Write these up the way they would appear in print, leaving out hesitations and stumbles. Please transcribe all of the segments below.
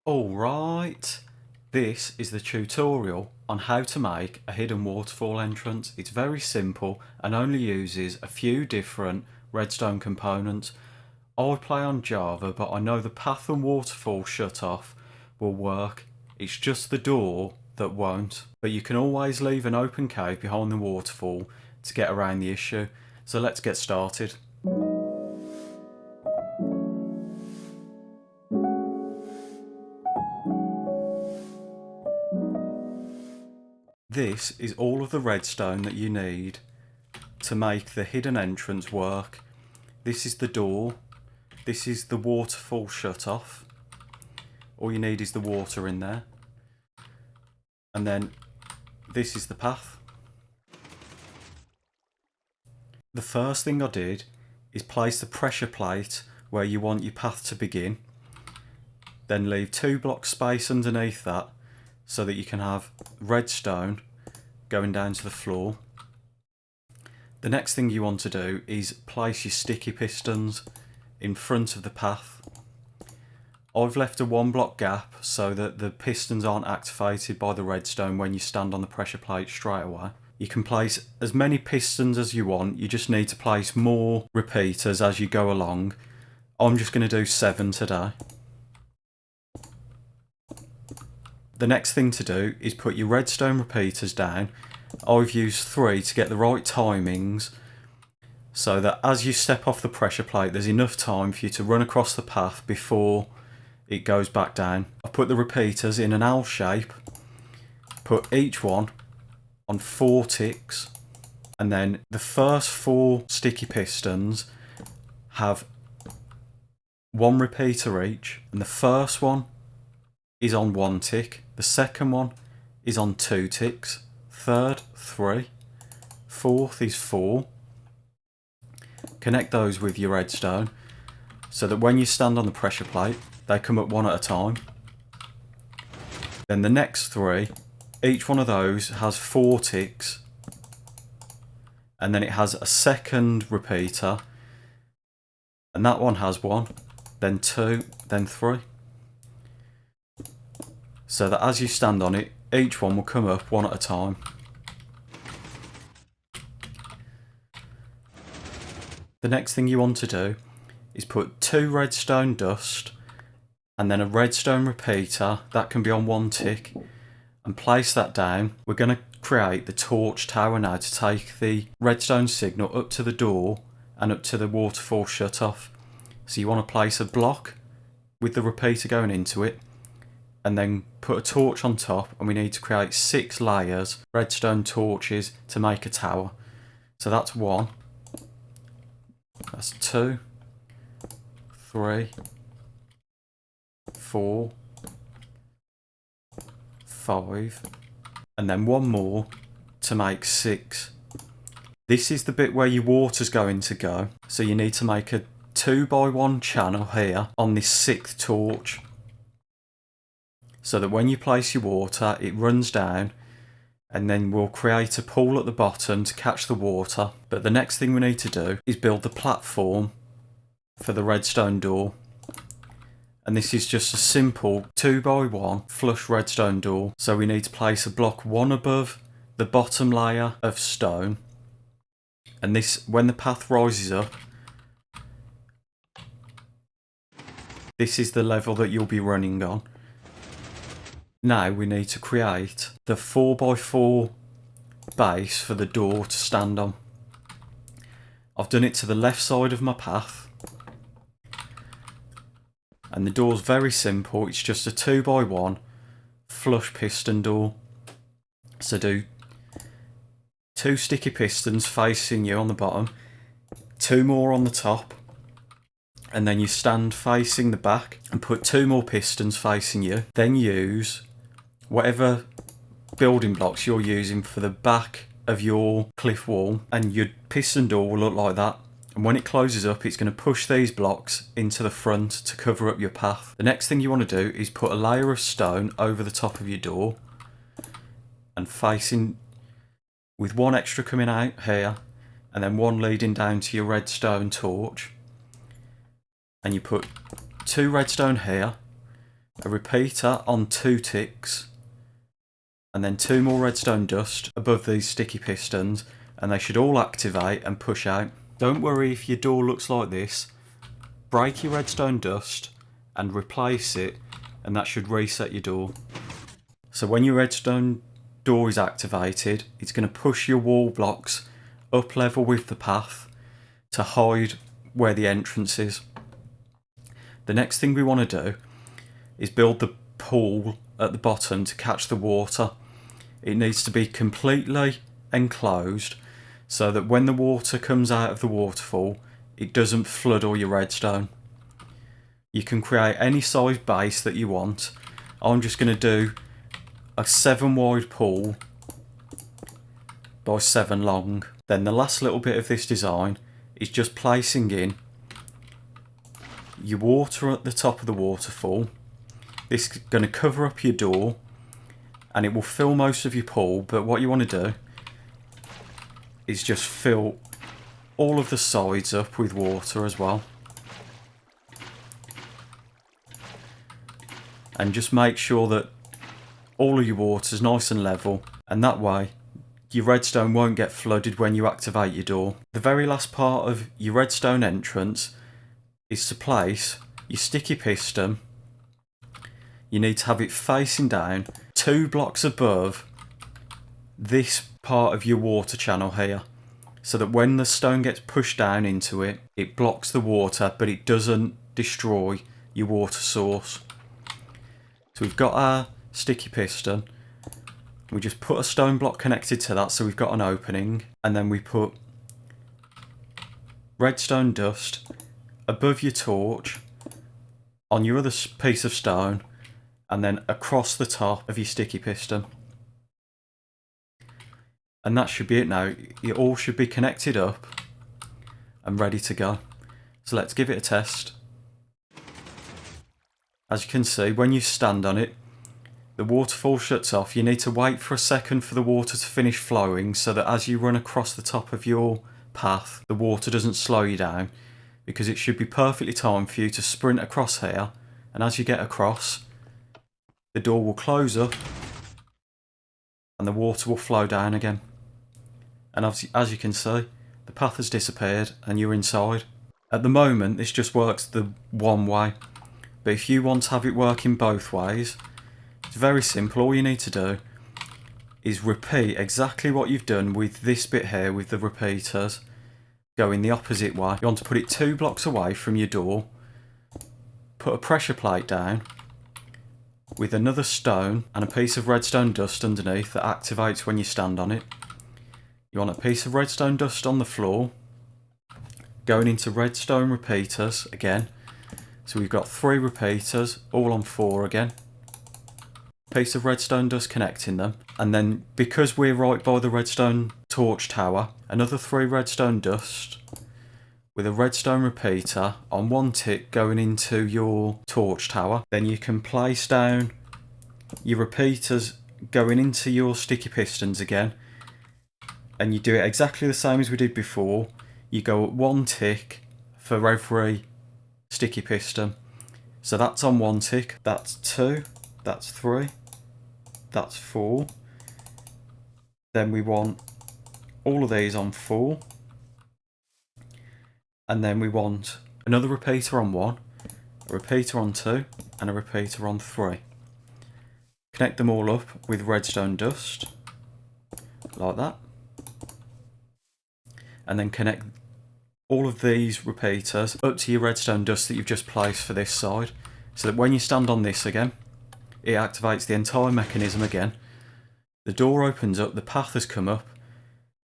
Alright, this is the tutorial on how to make a hidden waterfall entrance. It's very simple and only uses a few different redstone components. I play on Java, but I know the path and waterfall shut off will work. It's just the door that won't, but you can always leave an open cave behind the waterfall to get around the issue. So let's get started. This is all of the redstone that you need to make the hidden entrance work. This is the door. This is the waterfall shut off. All you need is the water in there. And then this is the path. The first thing I did is place the pressure plate where you want your path to begin. Then leave 2 blocks space underneath that so that you can have redstone going down to the floor. The next thing you want to do is place your sticky pistons in front of the path. I've left a 1 block gap so that the pistons aren't activated by the redstone when you stand on the pressure plate straight away. You can place as many pistons as you want, you just need to place more repeaters as you go along. I'm just going to do 7 today. The next thing to do is put your redstone repeaters down. I've used 3 to get the right timings so that as you step off the pressure plate there's enough time for you to run across the path before it goes back down. I've put the repeaters in an L shape, put each one on 4 ticks, and then the first 4 sticky pistons have 1 repeater each, and the first one is on 1 tick, the second one is on 2 ticks, third 3, fourth is 4. Connect those with your redstone so that when you stand on the pressure plate they come up one at a time. Then the next 3, each one of those has 4 ticks, and then it has a second repeater, and that one has 1, then 2, then 3. So that as you stand on it, each one will come up one at a time. The next thing you want to do is put 2 redstone dust and then a redstone repeater, that can be on 1 tick, and place that down. We're going to create the torch tower now to take the redstone signal up to the door and up to the waterfall shut off. So you want to place a block with the repeater going into it, and then put a torch on top, and we need to create 6 layers, redstone torches, to make a tower. So that's 1, that's 2, 3, 4, 5, and then 1 more to make 6. This is the bit where your water's going to go, so you need to make a 2x1 channel here on this 6th torch, so that when you place your water it runs down, and then we'll create a pool at the bottom to catch the water. But the next thing we need to do is build the platform for the redstone door, and this is just a simple 2x1 flush redstone door. So we need to place a block 1 above the bottom layer of stone, and this, when the path rises up, this is the level that you'll be running on. Now we need to create the 4x4 base for the door to stand on. I've done it to the left side of my path, and the door's very simple. It's just a 2x1 flush piston door. So do 2 sticky pistons facing you on the bottom, 2 more on the top, and then you stand facing the back and put 2 more pistons facing you. Then use whatever building blocks you're using for the back of your cliff wall, and your piston door will look like that. And when it closes up, it's going to push these blocks into the front to cover up your path. The next thing you want to do is put a layer of stone over the top of your door, and facing with 1 extra coming out here, and then 1 leading down to your redstone torch. And you put 2 redstone here, a repeater on 2 ticks, and then 2 more redstone dust above these sticky pistons, and they should all activate and push out. Don't worry if your door looks like this. Break your redstone dust and replace it, and that should reset your door. So when your redstone door is activated, it's going to push your wall blocks up level with the path to hide where the entrance is. The next thing we want to do is build the pool at the bottom to catch the water. It needs to be completely enclosed so that when the water comes out of the waterfall, it doesn't flood all your redstone. You can create any size base that you want. I'm just going to do a 7 wide pool by 7 long. Then the last little bit of this design is just placing in your water at the top of the waterfall. This is going to cover up your door and it will fill most of your pool, but what you want to do is just fill all of the sides up with water as well. And just make sure that all of your water is nice and level, and that way your redstone won't get flooded when you activate your door. The very last part of your redstone entrance is to place your sticky piston. You need to have it facing down 2 blocks above this part of your water channel here, so that when the stone gets pushed down into it, it blocks the water but it doesn't destroy your water source. So we've got our sticky piston, we just put a stone block connected to that so we've got an opening, and then we put redstone dust above your torch on your other piece of stone, and then across the top of your sticky piston. And that should be it now. It all should be connected up and ready to go. So let's give it a test. As you can see, when you stand on it, the waterfall shuts off. You need to wait for a second for the water to finish flowing so that as you run across the top of your path, the water doesn't slow you down, because it should be perfectly timed for you to sprint across here, and as you get across, the door will close up and the water will flow down again. And as you can see, the path has disappeared and you're inside. At the moment, this just works the one way, but if you want to have it working both ways, it's very simple. All you need to do is repeat exactly what you've done with this bit here with the repeaters, going the opposite way. You want to put it 2 blocks away from your door, put a pressure plate down with another stone and a piece of redstone dust underneath that activates when you stand on it. You want a piece of redstone dust on the floor, going into redstone repeaters again. So we've got 3 repeaters, all on 4 again. Piece of redstone dust connecting them, and then because we're right by the redstone torch tower, another 3 redstone dust with a redstone repeater on 1 tick going into your torch tower. Then you can place down your repeaters going into your sticky pistons again, and you do it exactly the same as we did before. You go at 1 tick for every sticky piston. So that's on 1 tick, that's 2, that's 3, that's 4. Then we want all of these on 4. And then we want another repeater on 1, a repeater on 2, and a repeater on 3. Connect them all up with redstone dust, like that. And then connect all of these repeaters up to your redstone dust that you've just placed for this side, so that when you stand on this again, it activates the entire mechanism again. The door opens up, the path has come up,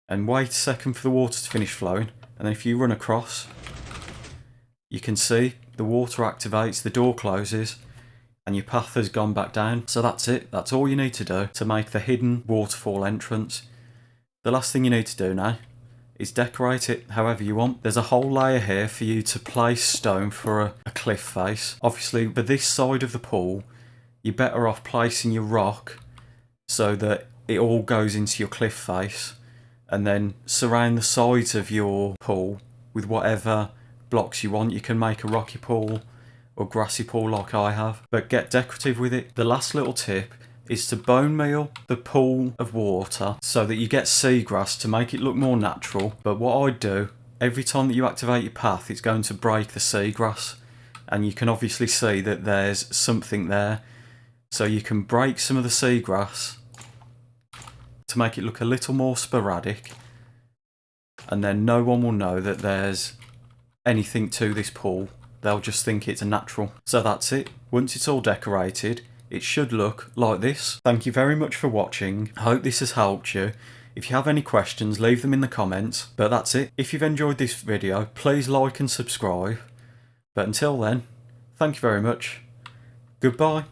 and wait a second for the water to finish flowing, and then if you run across, you can see the water activates, the door closes, and your path has gone back down. So that's it. That's all you need to do to make the hidden waterfall entrance. The last thing you need to do now is decorate it however you want. There's a whole layer here for you to place stone for a cliff face. Obviously, for this side of the pool, you're better off placing your rock so that it all goes into your cliff face, and then surround the sides of your pool with whatever blocks you want. You can make a rocky pool, or grassy pool like I have, but get decorative with it. The last little tip is to bone meal the pool of water so that you get seagrass to make it look more natural. But what I do, every time that you activate your path, it's going to break the seagrass, and you can obviously see that there's something there. So you can break some of the seagrass to make it look a little more sporadic, and then no one will know that there's anything to this pool. They'll just think it's a natural. So that's it. Once it's all decorated, it should look like this. Thank you very much for watching. I hope this has helped you. If you have any questions, leave them in the comments. But that's it. If you've enjoyed this video, please like and subscribe. But until then, thank you very much. Goodbye.